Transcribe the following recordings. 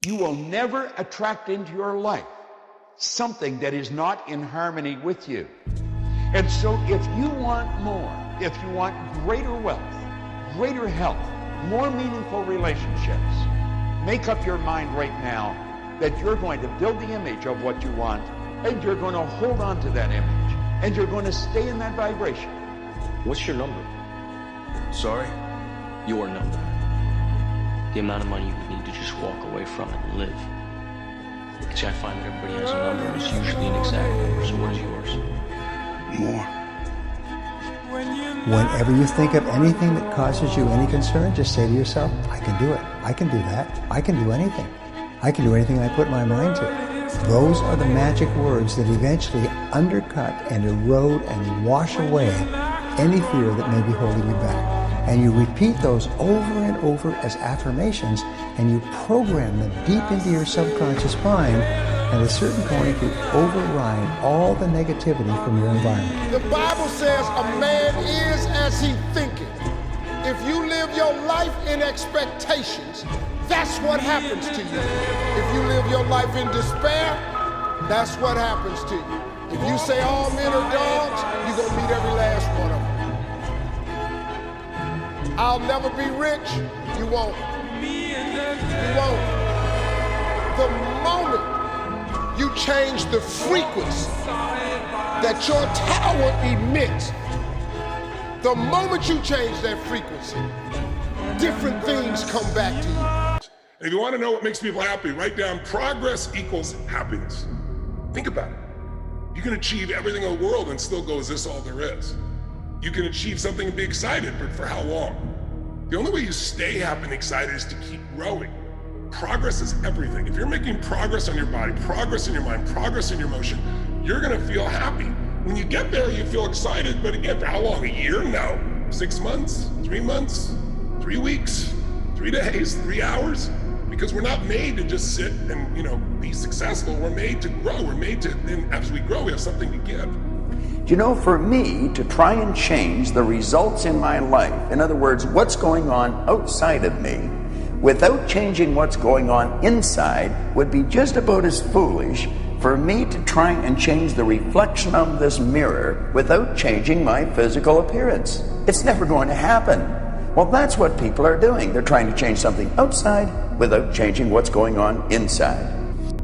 You will never attract into your life something that is not in harmony with you. And so if you want more, if you want greater wealth, greater health, more meaningful relationships, make up your mind right now that you're going to build the image of what you want, and you're going to hold on to that image, and you're going to stay in that vibration. What's your number? Sorry? Your number. The amount of money you would need to just walk away from it and live. Because I find that everybody has a number, and it's usually an exact number. So what is yours? More. Whenever you think of anything that causes you any concern, just say to yourself, I can do it. I can do that. I can do anything. I can do anything I put my mind to. Those are the magic words that eventually undercut and erode and wash away any fear that may be holding you back. And you repeat those over and over as affirmations, and you program them deep into your subconscious mind. At a certain point, you override all the negativity from your environment. The Bible says a man is as he thinketh. If you live your life in expectations, that's what happens to you. If you live your life in despair, that's what happens to you. If you say all men are dogs, you're going to meet every last one of them. I'll never be rich, you won't. You won't. The moment you change the frequency that your tower emits, the moment you change that frequency, different things come back to you. And if you want to know what makes people happy, write down progress equals happiness. Think about it. You can achieve everything in the world and still go, is this all there is? You can achieve something and be excited, but for how long? The only way you stay happy and excited is to keep growing. Progress is everything. If you're making progress on your body, progress in your mind, progress in your emotion, you're gonna feel happy. When you get there, you feel excited, but again, for how long? A year? No. 6 months, 3 months, 3 weeks, 3 days, 3 hours? Because we're not made to just sit and, be successful. We're made to grow. We're made to, and as we grow, we have something to give. For me to try and change the results in my life, in other words, what's going on outside of me, without changing what's going on inside, would be just about as foolish for me to try and change the reflection of this mirror without changing my physical appearance. It's never going to happen. Well, that's what people are doing. They're trying to change something outside without changing what's going on inside.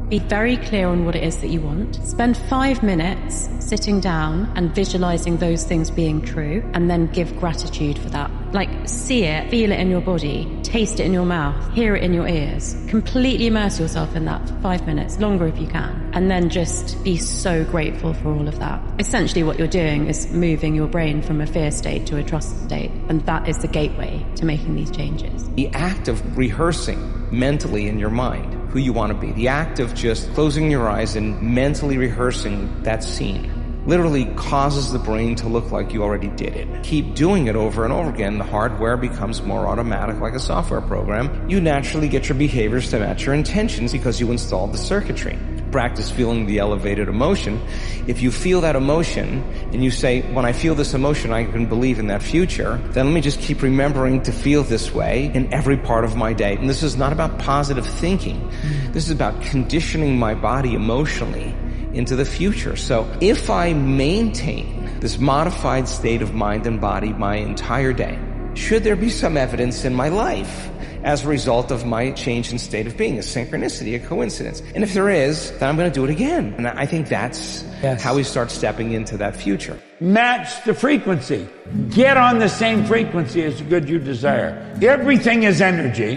Be very clear on what it is that you want. Spend 5 minutes sitting down and visualizing those things being true, and then give gratitude for that. Like, see it, feel it in your body, taste it in your mouth, hear it in your ears. Completely immerse yourself in that for 5 minutes, longer if you can. And then just be so grateful for all of that. Essentially what you're doing is moving your brain from a fear state to a trust state. And that is the gateway to making these changes. The act of rehearsing mentally in your mind who you want to be, the act of just closing your eyes and mentally rehearsing that scene, literally causes the brain to look like you already did it. Keep doing it over and over again. The hardware becomes more automatic, like a software program. You naturally get your behaviors to match your intentions because you installed the circuitry. Practice feeling the elevated emotion. If you feel that emotion and you say, when I feel this emotion, I can believe in that future, then let me just keep remembering to feel this way in every part of my day. And this is not about positive thinking. This is about conditioning my body emotionally into the future. So if I maintain this modified state of mind and body my entire day, should there be some evidence in my life as a result of my change in state of being, a synchronicity, a coincidence? And if there is, then I'm going to do it again. And I think that's how we start stepping into that future. Match the frequency. Get on the same frequency as the good you desire. Everything is energy,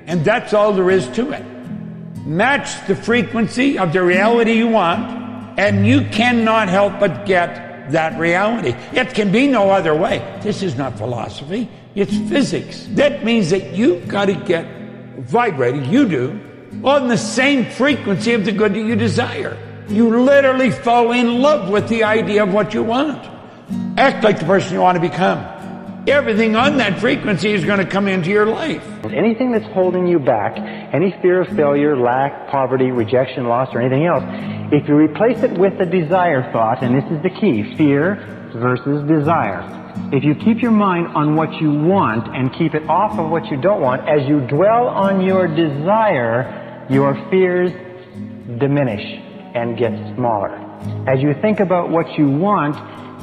and that's all there is to it. Match the frequency of the reality you want, and you cannot help but get that reality. It can be no other way. This is not philosophy. It's physics. That means that you've got to get vibrating, you do, on the same frequency of the good that you desire. You literally fall in love with the idea of what you want. Act like the person you want to become. Everything on that frequency is going to come into your life. Anything that's holding you back, any fear of failure, lack, poverty, rejection, loss, or anything else, if you replace it with a desire thought, and this is the key, fear versus desire. If you keep your mind on what you want and keep it off of what you don't want, as you dwell on your desire, your fears diminish and get smaller. As you think about what you want,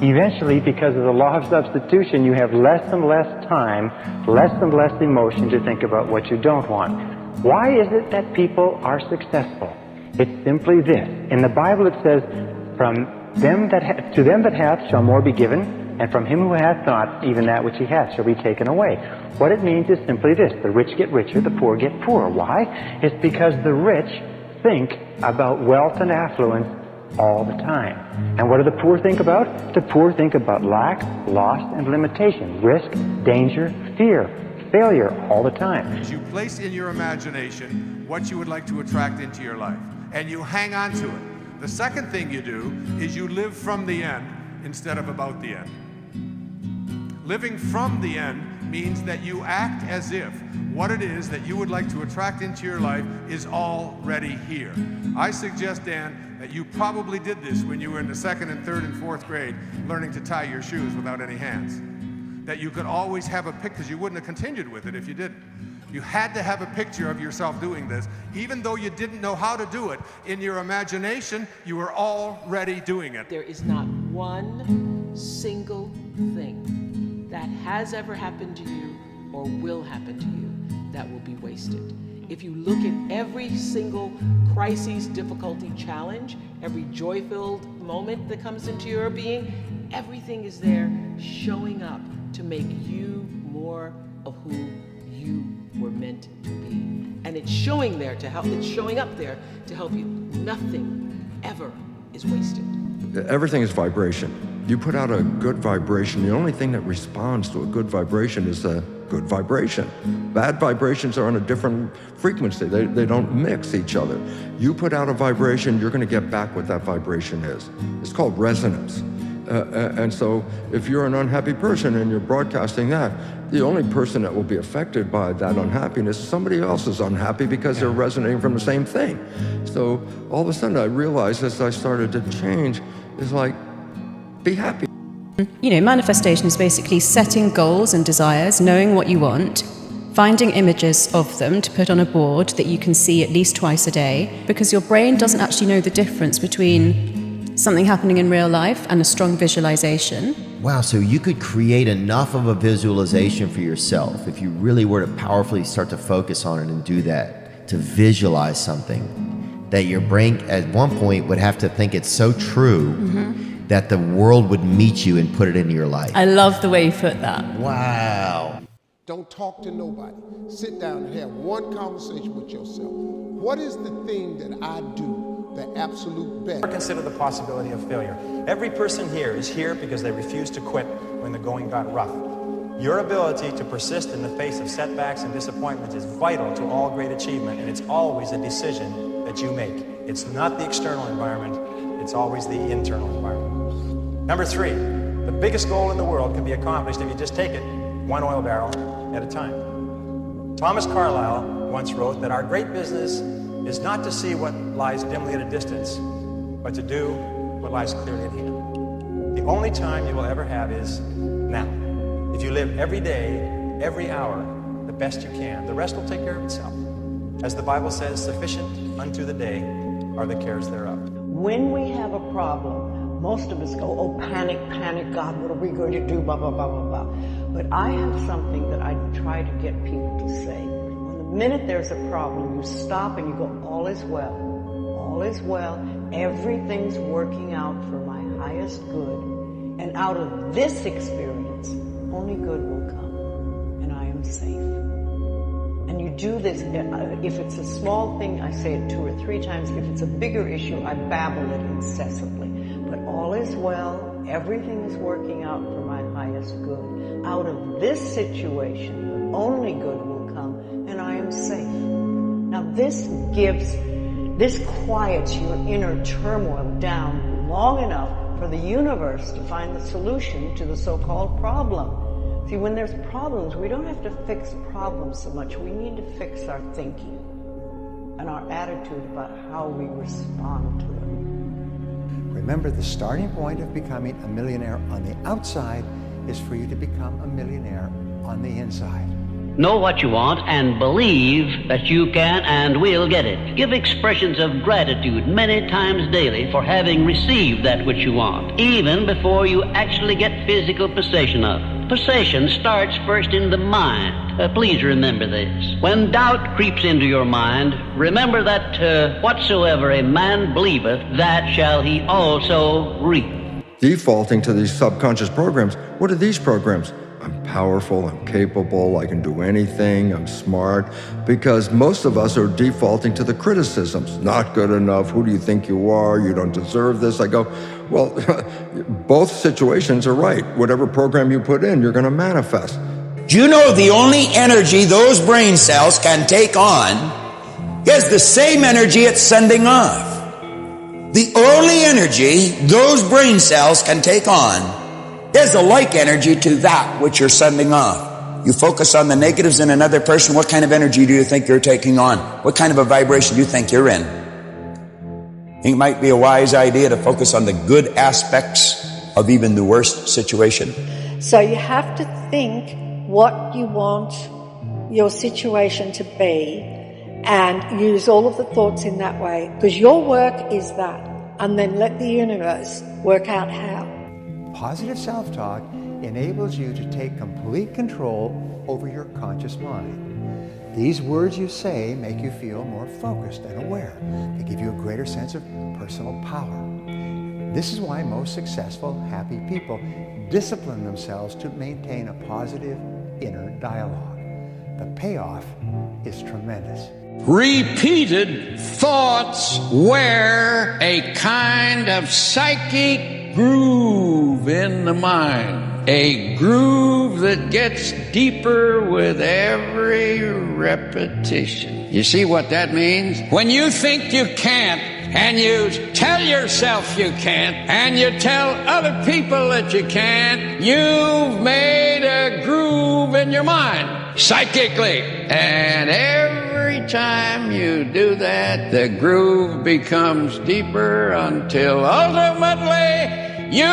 eventually, because of the law of substitution, you have less and less time, less and less emotion to think about what you don't want. Why is it that people are successful? It's simply this. In the Bible it says, to them that hath shall more be given, and from him who hath not, even that which he hath shall be taken away. What it means is simply this. The rich get richer, the poor get poorer. Why? It's because the rich think about wealth and affluence all the time. And what do the poor think about? The poor think about lack, loss, and limitation, risk, danger, fear, failure all the time. You place in your imagination what you would like to attract into your life, and you hang on to it. The second thing you do is you live from the end instead of about the end. Living from the end means that you act as if what it is that you would like to attract into your life is already here. I suggest, Dan, that you probably did this when you were in the 2nd and 3rd and 4th grade learning to tie your shoes without any hands. That you could always have a picture, because you wouldn't have continued with it if you didn't. You had to have a picture of yourself doing this, even though you didn't know how to do it. In your imagination, you were already doing it. There is not one single thing that has ever happened to you or will happen to you that will be wasted. If you look at every single crisis, difficulty, challenge, every joy-filled moment that comes into your being, everything is there showing up to make you more of who you were meant to be. And it's showing there to help, it's showing up there to help you. Nothing ever is wasted. Everything is vibration. You put out a good vibration, the only thing that responds to a good vibration is a good vibration. Bad vibrations are on a different frequency. They don't mix each other. You put out a vibration, you're going to get back what that vibration is. It's called resonance. And so if you're an unhappy person and you're broadcasting that, the only person that will be affected by that unhappiness is somebody else is unhappy because they're resonating from the same thing. So all of a sudden I realized as I started to change, is like, be happy. You know, manifestation is basically setting goals and desires, knowing what you want, finding images of them to put on a board that you can see at least twice a day, because your brain doesn't actually know the difference between something happening in real life and a strong visualization. Wow, so you could create enough of a visualization for yourself if you really were to powerfully start to focus on it and do that, to visualize something that your brain at one point would have to think it's so true that the world would meet you and put it into your life. I love the way you put that. Wow. Don't talk to nobody. Sit down and have one conversation with yourself. What is the thing that I do the absolute best? Consider the possibility of failure. Every person here is here because they refused to quit when the going got rough. Your ability to persist in the face of setbacks and disappointments is vital to all great achievement, and it's always a decision that you make. It's not the external environment, it's always the internal environment. Number 3, the biggest goal in the world can be accomplished if you just take it one oil barrel at a time. Thomas Carlyle once wrote that our great business is not to see what lies dimly at a distance, but to do what lies clearly at hand. The only time you will ever have is now. If you live every day, every hour, the best you can, the rest will take care of itself. As the Bible says, sufficient unto the day are the cares thereof. When we have a problem, most of us go, oh, panic, panic, God, what are we going to do, blah, blah, blah, blah, blah. But I have something that I try to get people to say. When the minute there's a problem, you stop and you go, all is well. All is well. Everything's working out for my highest good. And out of this experience, only good will come. And I am safe. And you do this, if it's a small thing, I say it 2 or 3 times. If it's a bigger issue, I babble it incessantly. But all is well, everything is working out for my highest good. Out of this situation, only good will come, and I am safe. Now this quiets your inner turmoil down long enough for the universe to find the solution to the so-called problem. See, when there's problems, we don't have to fix problems so much. We need to fix our thinking and our attitude about how we respond to it. Remember, the starting point of becoming a millionaire on the outside is for you to become a millionaire on the inside. Know what you want and believe that you can and will get it. Give expressions of gratitude many times daily for having received that which you want, even before you actually get physical possession of it. Possession starts first in the mind. Please remember this. When doubt creeps into your mind, remember that whatsoever a man believeth, that shall he also reap. Defaulting to these subconscious programs. What are these programs? I'm powerful, I'm capable, I can do anything, I'm smart, because most of us are defaulting to the criticisms. Not good enough, who do you think you are, you don't deserve this. I go, well, both situations are right. Whatever program you put in, you're going to manifest. Do you know the only energy those brain cells can take on is the same energy it's sending off? The only energy those brain cells can take on is a like energy to that which you're sending off. You focus on the negatives in another person, what kind of energy do you think you're taking on? What kind of a vibration do you think you're in? It might be a wise idea to focus on the good aspects of even the worst situation. So you have to think what you want your situation to be and use all of the thoughts in that way, because your work is that, and then let the universe work out how. Positive self-talk enables you to take complete control over your conscious mind. These words you say make you feel more focused and aware. They give you a greater sense of personal power. This is why most successful, happy people discipline themselves to maintain a positive inner dialogue. The payoff is tremendous. Repeated thoughts wear a kind of psychic groove in the mind. A groove that gets deeper with every repetition. You see what that means? When you think you can't, and you tell yourself you can't, and you tell other people that you can't, you've made a groove in your mind, psychically. And every time you do that, the groove becomes deeper until ultimately you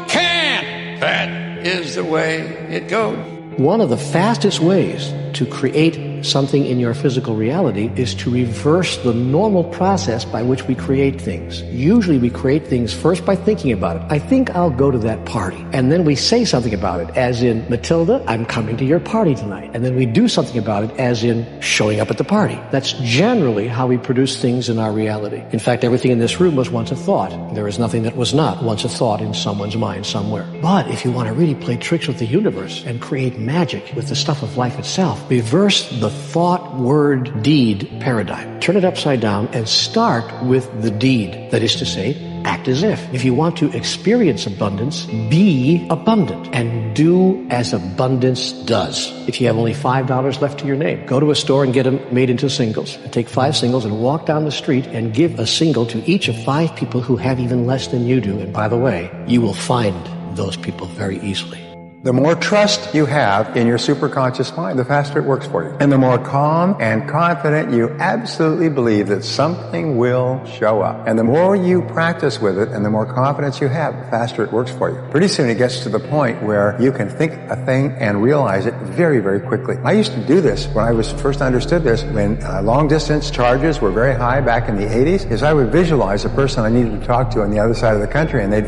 can't. That is the way it goes. One of the fastest ways to create something in your physical reality is to reverse the normal process by which we create things. Usually we create things first by thinking about it. I think I'll go to that party. And then we say something about it, as in, Matilda, I'm coming to your party tonight. And then we do something about it, as in showing up at the party. That's generally how we produce things in our reality. In fact, everything in this room was once a thought. There is nothing that was not once a thought in someone's mind somewhere. But if you want to really play tricks with the universe and create magic with the stuff of life itself, reverse the thought, word, deed paradigm. Turn it upside down and start with the deed. That is to say, act as if. If you want to experience abundance, be abundant and do as abundance does. If you have only $5 left to your name, go to a store and get them made into singles. And take 5 singles and walk down the street and give a single to each of 5 people who have even less than you do. And by the way, you will find those people very easily. The more trust you have in your superconscious mind, the faster it works for you. And the more calm and confident you absolutely believe that something will show up. And the more you practice with it and the more confidence you have, the faster it works for you. Pretty soon it gets to the point where you can think a thing and realize it very, very quickly. I used to do this when I was first understood this, when long distance charges were very high back in the 80s, is I would visualize a person I needed to talk to on the other side of the country, and they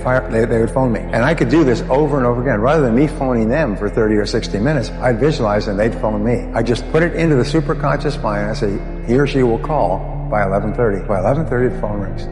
would phone me. And I could do this over and over again. Rather than me phoning them for 30 or 60 minutes, I'd visualize and they'd phone me. I just put it into the superconscious mind and I say, he or she will call by 11:30. By 11:30 the phone rings.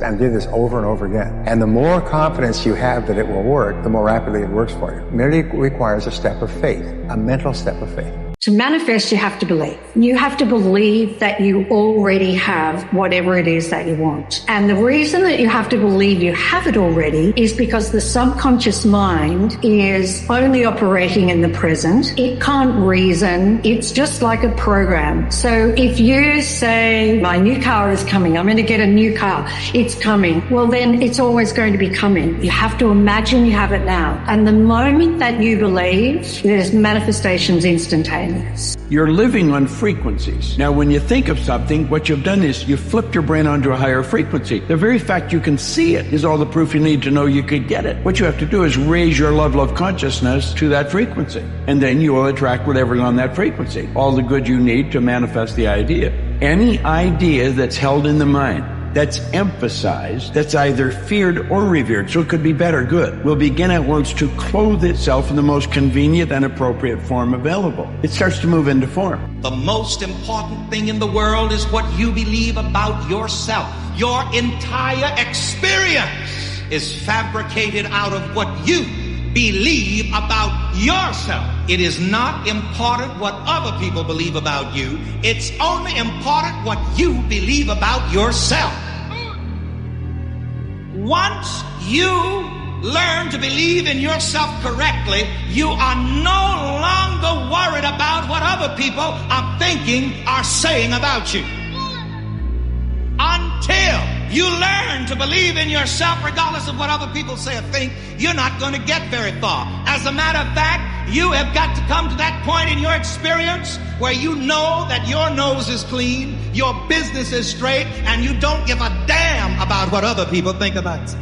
And do this over and over again. And the more confidence you have that it will work, the more rapidly it works for you. It merely requires a step of faith, a mental step of faith. To manifest, you have to believe. You have to believe that you already have whatever it is that you want. And the reason that you have to believe you have it already is because the subconscious mind is only operating in the present. It can't reason. It's just like a program. So if you say, my new car is coming, I'm going to get a new car, it's coming, well then it's always going to be coming. You have to imagine you have it now. And the moment that you believe, there's manifestations instantaneous. values. You're living on frequencies. Now, when you think of something, what you've done is you've flipped your brain onto a higher frequency. The very fact you can see it is all the proof you need to know you could get it. What you have to do is raise your level of consciousness to that frequency, and then you will attract whatever's on that frequency, all the good you need to manifest the idea. Any idea that's held in the mind, that's emphasized, that's either feared or revered, so it could be bad or good, will begin at once to clothe itself in the most convenient and appropriate form available. It starts to move into form. The most important thing in the world is what you believe about yourself. Your entire experience is fabricated out of what you believe about yourself. It is not important what other people believe about you. It's only important what you believe about yourself. Once you learn to believe in yourself correctly, you are no longer worried about what other people are thinking, are saying about you. Until you learn to believe in yourself, regardless of what other people say or think, you're not going to get very far. As a matter of fact, you have got to come to that point in your experience where you know that your nose is clean, your business is straight, and you don't give a damn about what other people think about you.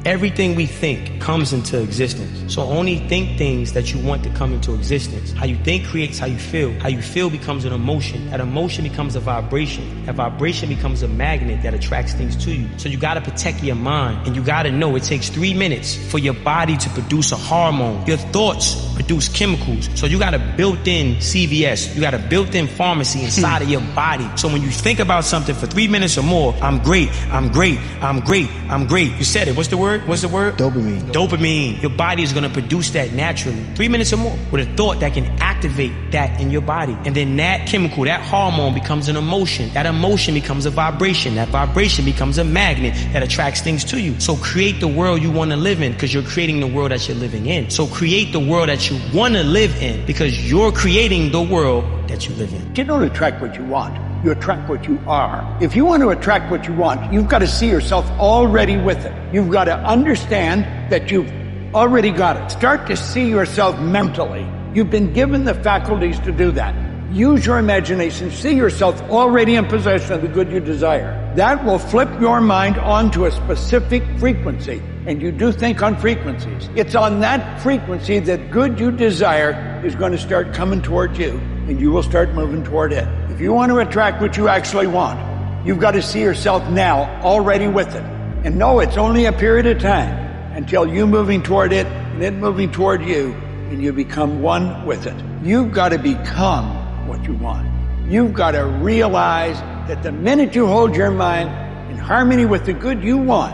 Everything we think comes into existence. So only think things that you want to come into existence. How you think creates how you feel. How you feel becomes an emotion. That emotion becomes a vibration. That vibration becomes a magnet that attracts things to you. So you gotta protect your mind. And you gotta know it takes 3 minutes for your body to produce a hormone. Your thoughts produce chemicals. So you got a built-in CVS. You got a built-in pharmacy inside of your body. So when you think about something for 3 minutes or more, I'm great, I'm great, I'm great, I'm great. You said it. What's the word? What's the word? Dopamine. Dopamine. Your body is going to produce that naturally. 3 minutes or more with a thought that can activate that in your body. And then that chemical, that hormone becomes an emotion. That emotion becomes a vibration. That vibration becomes a magnet that attracts things to you. So create the world you want to live in because you're creating the world that you're living in. So create the world that you want to live in because you're creating the world that you live in. You don't attract what you want. You attract what you are. If you want to attract what you want, you've got to see yourself already with it. You've got to understand that you've already got it. Start to see yourself mentally. You've been given the faculties to do that. Use your imagination. See yourself already in possession of the good you desire. That will flip your mind onto a specific frequency. And you do think on frequencies. It's on that frequency that good you desire is going to start coming toward you, and you will start moving toward it. If you want to attract what you actually want, you've got to see yourself now already with it. And know it's only a period of time until you moving toward it and it moving toward you, and you become one with it. You've got to become what you want. You've got to realize that the minute you hold your mind in harmony with the good you want,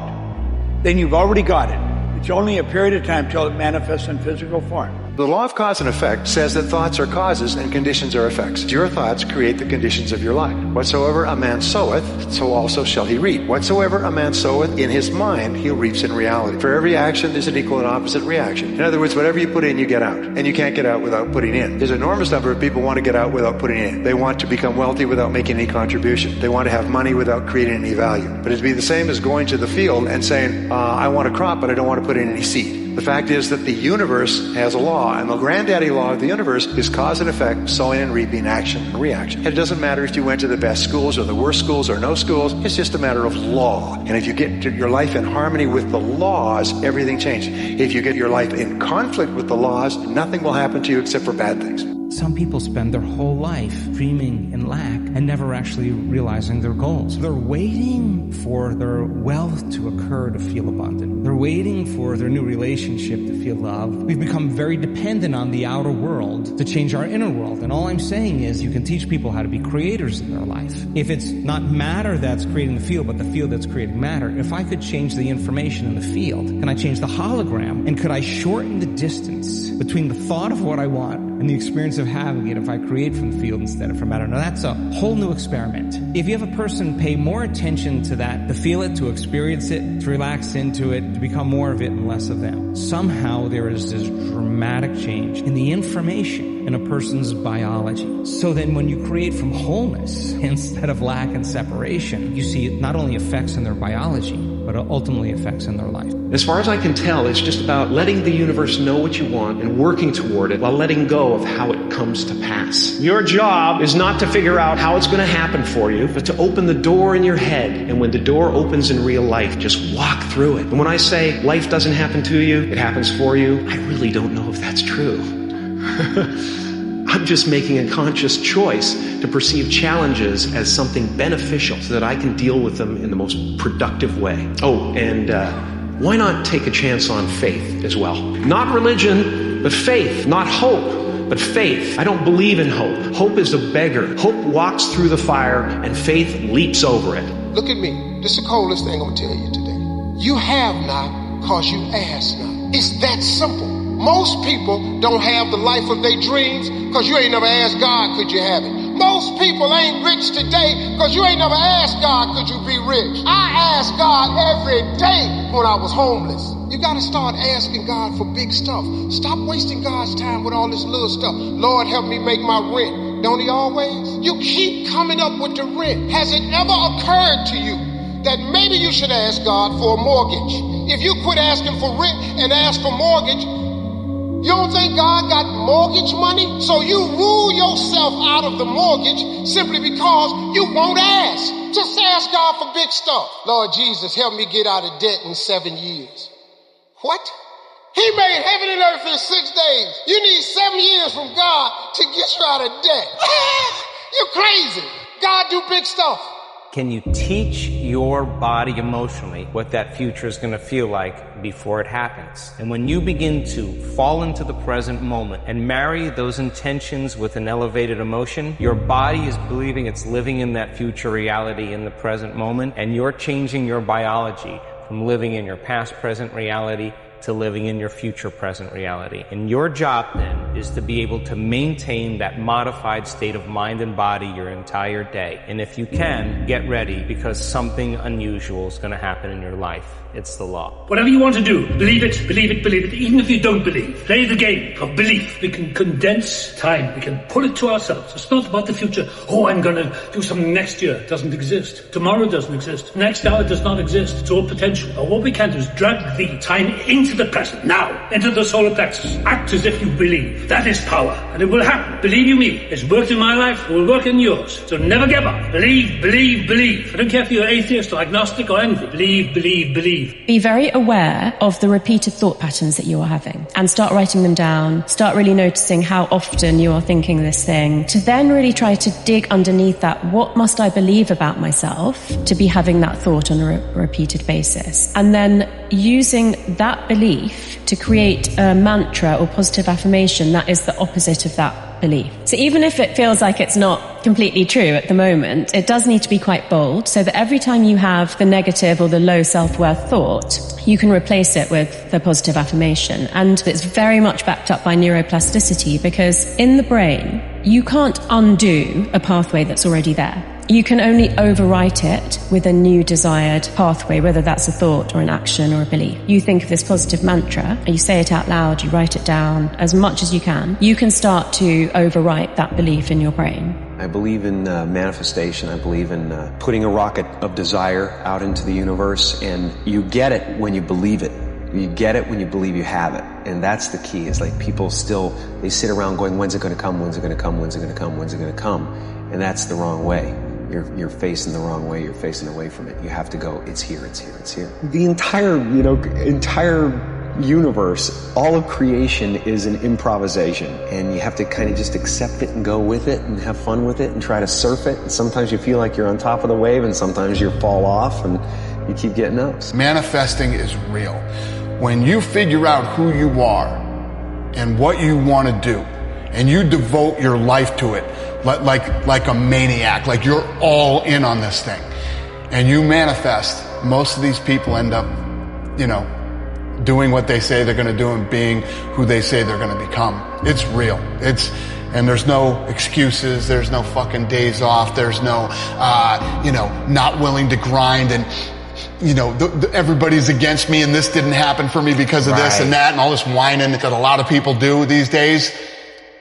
then you've already got it. It's only a period of time till it manifests in physical form. The law of cause and effect says that thoughts are causes and conditions are effects. Your thoughts create the conditions of your life. Whatsoever a man soweth, so also shall he reap. Whatsoever a man soweth in his mind, he reaps in reality. For every action, there's an equal and opposite reaction. In other words, whatever you put in, you get out. And you can't get out without putting in. There's an enormous number of people who want to get out without putting in. They want to become wealthy without making any contribution. They want to have money without creating any value. But it'd be the same as going to the field and saying, I want a crop, but I don't want to put in any seed. The fact is that the universe has a law, and the granddaddy law of the universe is cause and effect, sowing and reaping, action and reaction. It doesn't matter if you went to the best schools or the worst schools or no schools, it's just a matter of law. And if you get your life in harmony with the laws, everything changes. If you get your life in conflict with the laws, nothing will happen to you except for bad things. Some people spend their whole life dreaming in lack and never actually realizing their goals. They're waiting for their wealth to occur to feel abundant. They're waiting for their new relationship to feel love. We've become very dependent on the outer world to change our inner world. And all I'm saying is you can teach people how to be creators in their life. If it's not matter that's creating the field, but the field that's creating matter, if I could change the information in the field, can I change the hologram? And could I shorten the distance between the thought of what I want and the experience of having it if I create from the field instead of from matter? Now that's a whole new experiment. If you have a person pay more attention to that, to feel it, to experience it, to relax into it, to become more of it and less of them, somehow there is this dramatic change in the information in a person's biology. So then when you create from wholeness instead of lack and separation, you see it not only affects in their biology, but it ultimately affects in their life. As far as I can tell, it's just about letting the universe know what you want and working toward it while letting go of how it comes to pass. Your job is not to figure out how it's going to happen for you, but to open the door in your head. And when the door opens in real life, just walk through it. And when I say life doesn't happen to you, it happens for you, I really don't know if that's true. I'm just making a conscious choice to perceive challenges as something beneficial so that I can deal with them in the most productive way. Oh, and why not take a chance on faith as well? Not religion, but faith. Not hope, but faith. I don't believe in hope. Hope is a beggar. Hope walks through the fire and faith leaps over it. Look at me. This is the coldest thing I'm going to tell you today. You have not because you ask not. It's that simple. Most people don't have the life of their dreams because you ain't never asked God, could you have it? Most people ain't rich today because you ain't never asked God, could you be rich? I ask God every day when I was homeless. You got to start asking God for big stuff. Stop wasting God's time with all this little stuff. Lord, help me make my rent. Don't he always? You keep coming up with the rent. Has it ever occurred to you that maybe you should ask God for a mortgage? If you quit asking for rent and ask for mortgage, you don't think God got mortgage money? So you rule yourself out of the mortgage simply because you won't ask. Just ask God for big stuff. Lord Jesus, help me get out of debt in 7 years. What? He made heaven and earth in 6 days. You need 7 years from God to get you out of debt. You're crazy. God do big stuff. Can you teach your body emotionally what that future is going to feel like before it happens? And when you begin to fall into the present moment and marry those intentions with an elevated emotion, your body is believing it's living in that future reality in the present moment, and you're changing your biology from living in your past present reality to living in your future present reality. And your job then is to be able to maintain that modified state of mind and body your entire day. And if you can, get ready, because something unusual is going to happen in your life. It's the law. Whatever you want to do, believe it, believe it, believe it. Even if you don't believe, play the game of belief. We can condense time. We can pull it to ourselves. It's not about the future. Oh, I'm going to do something next year. It doesn't exist. Tomorrow doesn't exist. Next hour does not exist. It's all potential. But what we can do is drag the time into the present, now, into the solar plexus. Act as if you believe. That is power. And it will happen. Believe you me. It's worked in my life. It will work in yours. So never give up. Believe, believe, believe. I don't care if you're atheist or agnostic or anything. Believe, believe, believe. Be very aware of the repeated thought patterns that you are having and start writing them down. Start really noticing how often you are thinking this thing, to then really try to dig underneath that. What must I believe about myself to be having that thought on a repeated basis? And then using that belief to create a mantra or positive affirmation that is the opposite of that belief. So even if it feels like it's not completely true at the moment, it does need to be quite bold, so that every time you have the negative or the low self-worth thought, you can replace it with the positive affirmation. And it's very much backed up by neuroplasticity, because in the brain, you can't undo a pathway that's already there. You can only overwrite it with a new desired pathway, whether that's a thought or an action or a belief. You think of this positive mantra, and you say it out loud, you write it down as much as you can start to overwrite that belief in your brain. I believe in manifestation. I believe in putting a rocket of desire out into the universe, and you get it when you believe it. You get it when you believe you have it. And that's the key. Is like people still, they sit around going, when's it going to come? When's it going to come? When's it going to come? When's it going to come? And that's the wrong way. You're facing the wrong way. You're facing away from it. You have to go, it's here, it's here, it's here. The entire universe, all of creation is an improvisation, and you have to kind of just accept it and go with it and have fun with it and try to surf it. And sometimes you feel like you're on top of the wave, and sometimes you fall off and you keep getting up. Manifesting is real. When you figure out who you are and what you want to do, and you devote your life to it, like a maniac, like you're all in on this thing, and you manifest, most of these people end up, doing what they say they're going to do and being who they say they're going to become. It's real. And there's no excuses. There's no fucking days off. There's no, not willing to grind and, everybody's against me and this didn't happen for me because of this and that and all this whining that a lot of people do these days.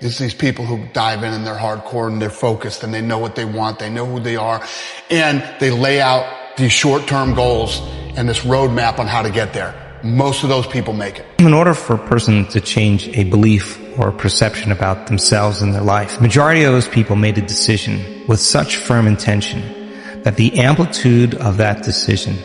It's these people who dive in and they're hardcore and they're focused and they know what they want, they know who they are, and they lay out these short-term goals and this roadmap on how to get there. Most of those people make it. In order for a person to change a belief or a perception about themselves and their life, the majority of those people made a decision with such firm intention that the amplitude of that decision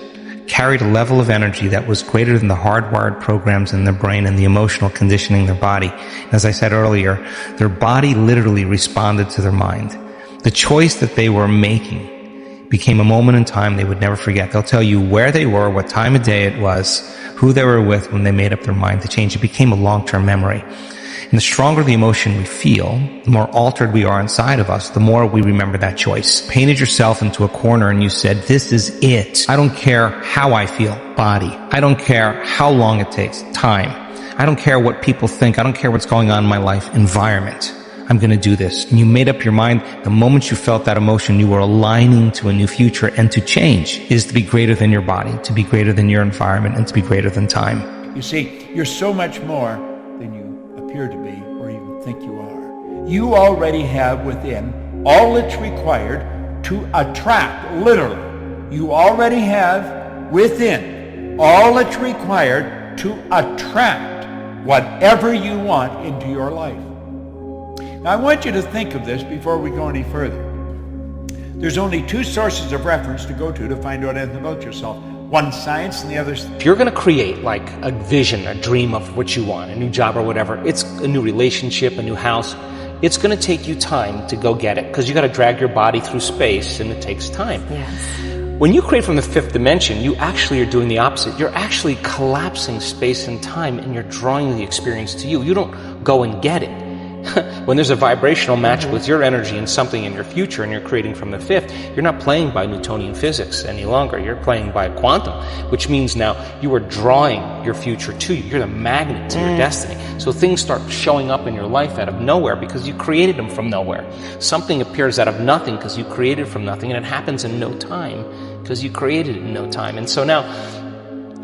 carried a level of energy that was greater than the hardwired programs in their brain and the emotional conditioning in their body. As I said earlier, their body literally responded to their mind. The choice that they were making became a moment in time they would never forget. They'll tell you where they were, what time of day it was, who they were with when they made up their mind to change. It became a long-term memory. And the stronger the emotion we feel, the more altered we are inside of us, the more we remember that choice. Painted yourself into a corner and you said, this is it. I don't care how I feel, body. I don't care how long it takes, time. I don't care what people think. I don't care what's going on in my life, environment. I'm going to do this. And you made up your mind. The moment you felt that emotion, you were aligning to a new future, and to change is to be greater than your body, to be greater than your environment, and to be greater than time. You see, you're so much more than you appear to be or even think you are. You already have within all that's required to attract, literally. You already have within all that's required to attract whatever you want into your life. Now, I want you to think of this before we go any further. There's only two sources of reference to go to find out anything about yourself. One science and the other... If you're going to create like a vision, a dream of what you want, a new job or whatever, it's a new relationship, a new house, it's going to take you time to go get it, because you got to drag your body through space and it takes time. Yes. When you create from the fifth dimension, you actually are doing the opposite. You're actually collapsing space and time and you're drawing the experience to you. You don't go and get it. When there's a vibrational match with your energy and something in your future and you're creating from the fifth, you're not playing by Newtonian physics any longer. You're playing by quantum, which means now you are drawing your future to you. You're the magnet to your destiny. So things start showing up in your life out of nowhere because you created them from nowhere. Something appears out of nothing because you created from nothing, and it happens in no time because you created it in no time. And so now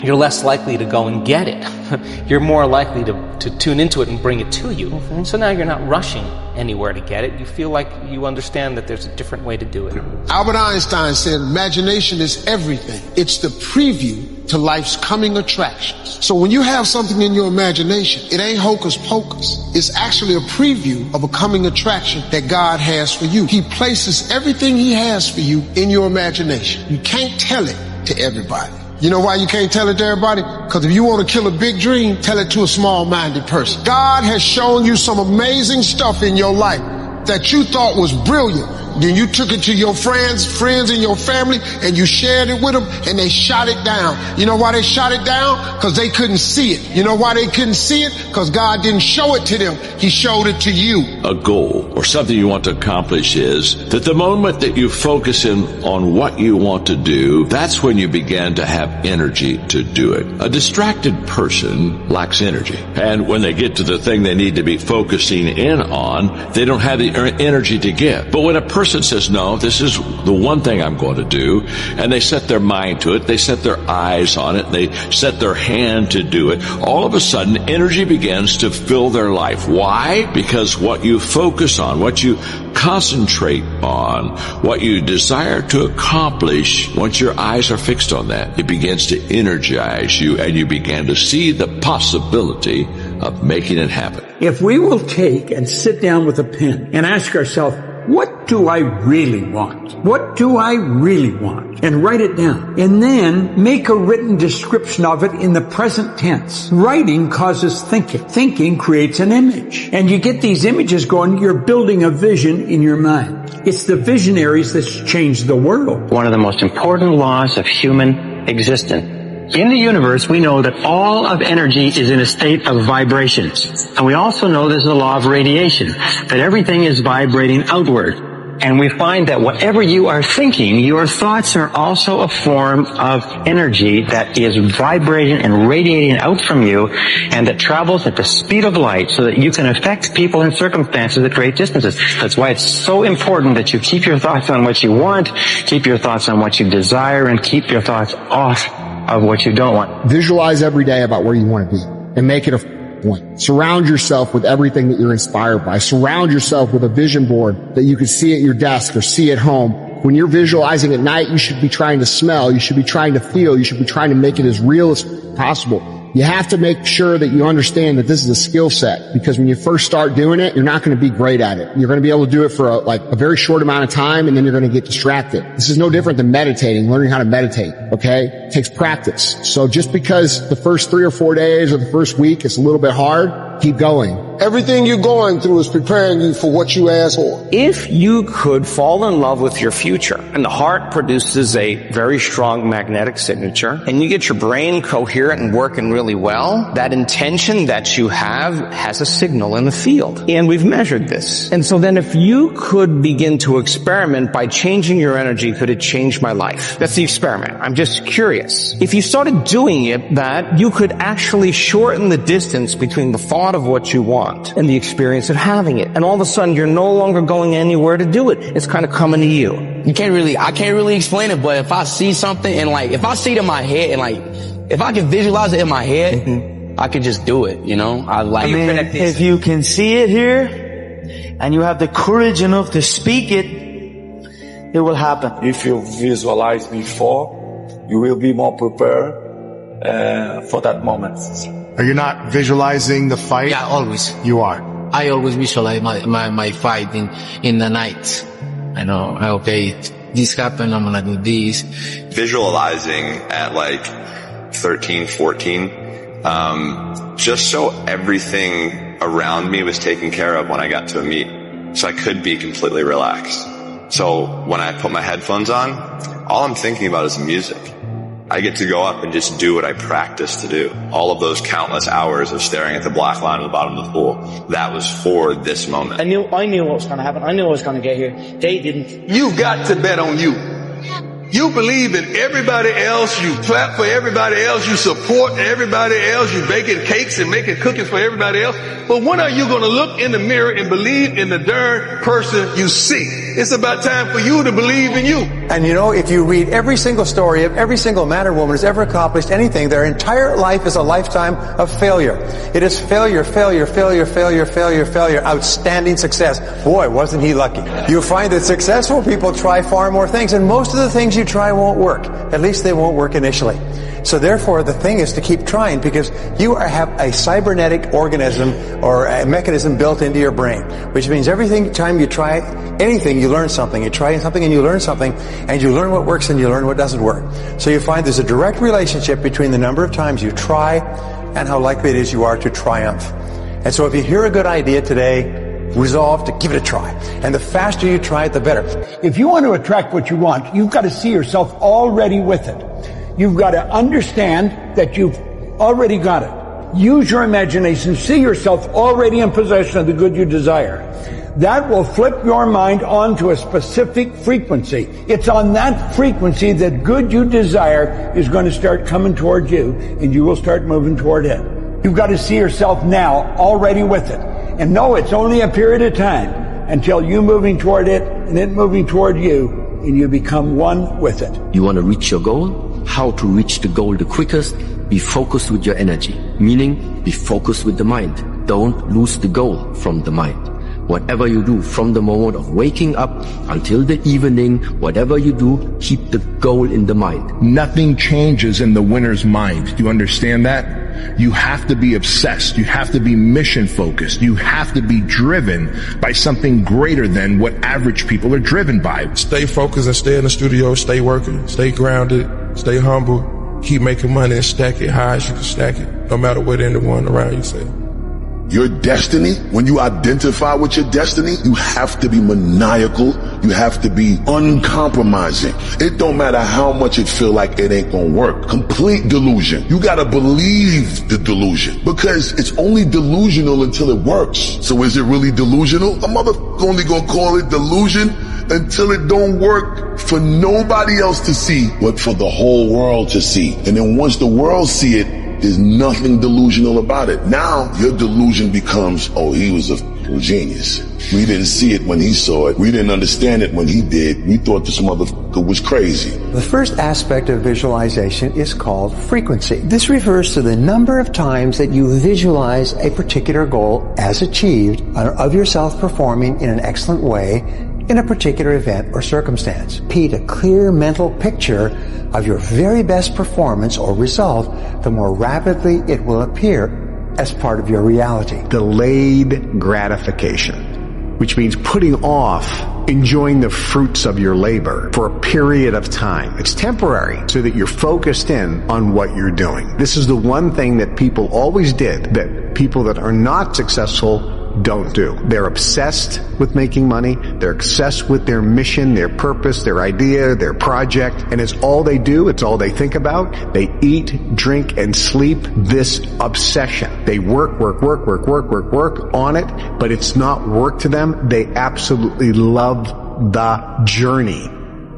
you're less likely to go and get it. You're more likely to tune into it and bring it to you. So now you're not rushing anywhere to get it. You feel like you understand that there's a different way to do it. Albert Einstein said, imagination is everything. It's the preview to life's coming attractions. So when you have something in your imagination, it ain't hocus pocus. It's actually a preview of a coming attraction that God has for you. He places everything He has for you in your imagination. You can't tell it to everybody. You know why you can't tell it to everybody? Because if you want to kill a big dream, tell it to a small-minded person. God has shown you some amazing stuff in your life that you thought was brilliant. Then you took it to your friends and your family, and you shared it with them, and they shot it down. You know why they shot it down? Because they couldn't see it. You know why they couldn't see it? Because God didn't show it to them. He showed it to you. A goal or something you want to accomplish is that the moment that you focus in on what you want to do, that's when you begin to have energy to do it. A distracted person lacks energy. And when they get to the thing they need to be focusing in on, they don't have the energy to give. But when a person says, no, this is the one thing I'm going to do, and they set their mind to it, they set their eyes on it, they set their hand to do it, all of a sudden energy begins to fill their life. Why? Because what you focus on, what you concentrate on, what you desire to accomplish, once your eyes are fixed on that, it begins to energize you, and you begin to see the possibility of making it happen. If we will take and sit down with a pen and ask ourselves, what do I really want? What do I really want? And write it down. And then make a written description of it in the present tense. Writing causes thinking. Thinking creates an image. And you get these images going, you're building a vision in your mind. It's the visionaries that's changed the world. One of the most important laws of human existence. In the universe, we know that all of energy is in a state of vibrations. And we also know there's a law of radiation, that everything is vibrating outward. And we find that whatever you are thinking, your thoughts are also a form of energy that is vibrating and radiating out from you, and that travels at the speed of light so that you can affect people and circumstances at great distances. That's why it's so important that you keep your thoughts on what you want, keep your thoughts on what you desire, and keep your thoughts off of what you don't want. Visualize every day about where you want to be and make it point. Surround yourself with everything that you're inspired by. Surround yourself with a vision board that you can see at your desk or see at home. When you're visualizing at night, you should be trying to smell, you should be trying to feel, you should be trying to make it as real as possible. You have to make sure that you understand that this is a skill set, because when you first start doing it, you're not going to be great at it. You're going to be able to do it for a very short amount of time, and then you're going to get distracted. This is no different than meditating, learning how to meditate, okay? It takes practice. So just because the first 3 or 4 days or the first week it's a little bit hard, keep going. Everything you're going through is preparing you for what you asked for. If you could fall in love with your future, and the heart produces a very strong magnetic signature, and you get your brain coherent and working really well, that intention that you have has a signal in the field. And we've measured this. And so then if you could begin to experiment by changing your energy, could it change my life? That's the experiment. I'm just curious. If you started doing it, that you could actually shorten the distance between the thought of what you want and the experience of having it. And all of a sudden, you're no longer going anywhere to do it. It's kind of coming to you. I can't really explain it, but if I see something and if I see it in my head and if I can visualize it in my head, I can just do it, you know? If you can see it here and you have the courage enough to speak it, it will happen. If you visualize before, you will be more prepared for that moment. Are you not visualizing the fight? Yeah, always. You are. I always visualize my fight in the night. I know, okay, this happened, I'm gonna do this. Visualizing at 13, 14, just so everything around me was taken care of when I got to a meet. So I could be completely relaxed. So when I put my headphones on, all I'm thinking about is music. I get to go up and just do what I practice to do. All of those countless hours of staring at the black line at the bottom of the pool, that was for this moment. I knew what was going to happen. I knew I was going to get here. They didn't. You've got to bet on you. You believe in everybody else, you clap for everybody else, you support everybody else, you baking cakes and making cookies for everybody else. But when are you going to look in the mirror and believe in the darn person you see? It's about time for you to believe in you. And you know, if you read every single story of every single man or woman who's ever accomplished anything, their entire life is a lifetime of failure. It is failure, failure, failure, failure, failure, failure, outstanding success. Boy, wasn't he lucky. You'll find that successful people try far more things, and most of the things you try won't work. At least they won't work initially. So therefore, the thing is to keep trying, because you have a cybernetic organism or a mechanism built into your brain, which means every time you try anything, you learn something. You try something and you learn something, and you learn what works and you learn what doesn't work. So you find there's a direct relationship between the number of times you try and how likely it is you are to triumph. And so if you hear a good idea today, resolve to give it a try. And the faster you try it, the better. If you want to attract what you want, you've got to see yourself already with it. You've got to understand that you've already got it. Use your imagination. See yourself already in possession of the good you desire. That will flip your mind onto a specific frequency. It's on that frequency that good you desire is going to start coming toward you, and you will start moving toward it. You've got to see yourself now already with it. And know it's only a period of time until you moving toward it and it moving toward you, and you become one with it. You want to reach your goal? How to reach the goal the quickest? Be focused with your energy. Meaning, be focused with the mind. Don't lose the goal from the mind. Whatever you do from the moment of waking up until the evening, whatever you do, keep the goal in the mind. Nothing changes in the winner's mind. Do you understand that? You have to be obsessed. You have to be mission focused. You have to be driven by something greater than what average people are driven by. Stay focused and stay in the studio, stay working, stay grounded, stay humble, keep making money and stack it high as you can stack it, no matter what anyone around you say. Your destiny, when you identify with your destiny, you have to be maniacal. You have to be uncompromising. It don't matter how much it feel like it ain't gonna work. Complete delusion. You gotta believe the delusion, because it's only delusional until it works. So is it really delusional? A motherfucker only gonna call it delusion until it don't work for nobody else to see, but for the whole world to see. And then once the world see it, there's nothing delusional about it. Now your delusion becomes, oh, he was a total genius. We didn't see it when he saw it. We didn't understand it when he did. We thought this motherfucker was crazy. The first aspect of visualization is called frequency. This refers to the number of times that you visualize a particular goal as achieved of yourself performing in an excellent way in a particular event or circumstance. Paint a clear mental picture of your very best performance or result, the more rapidly it will appear as part of your reality. Delayed gratification, which means putting off enjoying the fruits of your labor for a period of time. It's temporary so that you're focused in on what you're doing. This is the one thing that people always did that people that are not successful don't do. They're obsessed with making money. They're obsessed with their mission, their purpose, their idea, their project, and it's all they do. It's all they think about. They eat, drink, and sleep this obsession. They work on it, but it's not work to them. They absolutely love the journey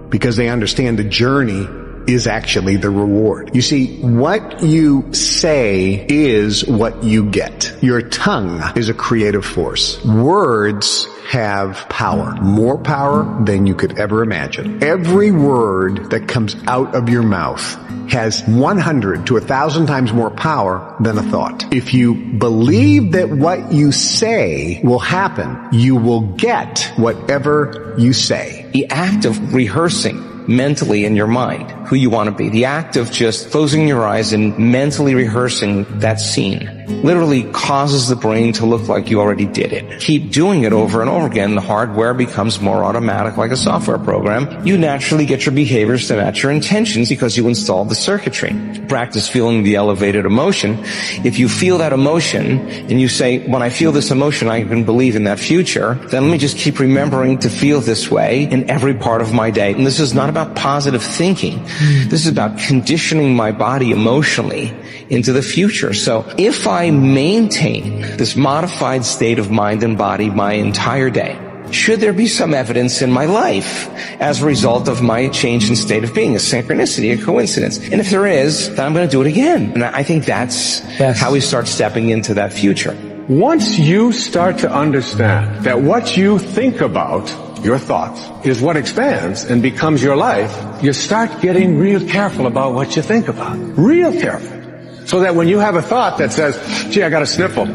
because they understand the journey is actually the reward. You see, what you say is what you get. Your tongue is a creative force. Words have power, more power than you could ever imagine. Every word that comes out of your mouth has 100 to 1,000 times more power than a thought. If you believe that what you say will happen, you will get whatever you say. The act of rehearsing mentally in your mind who you want to be, the act of just closing your eyes and mentally rehearsing that scene literally causes the brain to look like you already did it. Keep doing it over and over again. The hardware becomes more automatic like a software program. You naturally get your behaviors to match your intentions because you installed the circuitry. Practice feeling the elevated emotion. If you feel that emotion and you say, when I feel this emotion, I can believe in that future, then let me just keep remembering to feel this way in every part of my day. And this is not about positive thinking. This is about conditioning my body emotionally into the future. So if I maintain this modified state of mind and body my entire day, should there be some evidence in my life as a result of my change in state of being, a synchronicity, a coincidence? And if there is, then I'm going to do it again. And I think that's how we start stepping into that future. Once you start to understand that what you think about, your thoughts, is what expands and becomes your life, you start getting real careful about what you think about. Real careful. So that when you have a thought that says, gee, I got a sniffle,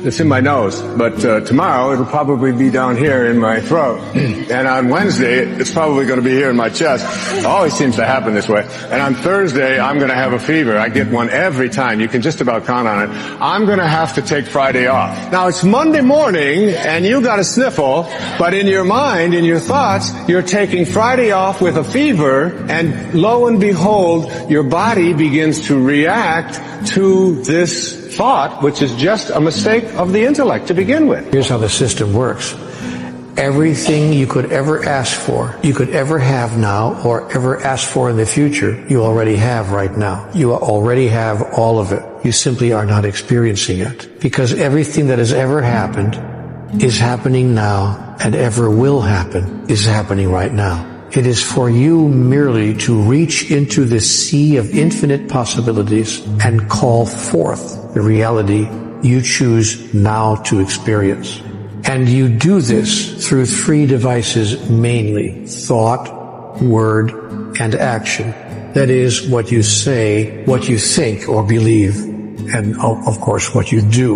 it's in my nose, but tomorrow it'll probably be down here in my throat. And on Wednesday, it's probably going to be here in my chest. It always seems to happen this way. And on Thursday, I'm going to have a fever. I get one every time. You can just about count on it. I'm going to have to take Friday off. Now, it's Monday morning, and you got a sniffle, but in your mind, in your thoughts, you're taking Friday off with a fever, and lo and behold, your body begins to react to this thought, which is just a mistake of the intellect to begin with. Here's how the system works. Everything you could ever ask for, you could ever have now, or ever ask for in the future, you already have right now. You already have all of it. You simply are not experiencing it. Because everything that has ever happened is happening now, and ever will happen is happening right now. It is for you merely to reach into the sea of infinite possibilities and call forth the reality you choose now to experience. And you do this through three devices mainly: thought, word, and action. That is, what you say, what you think or believe, and of course what you do.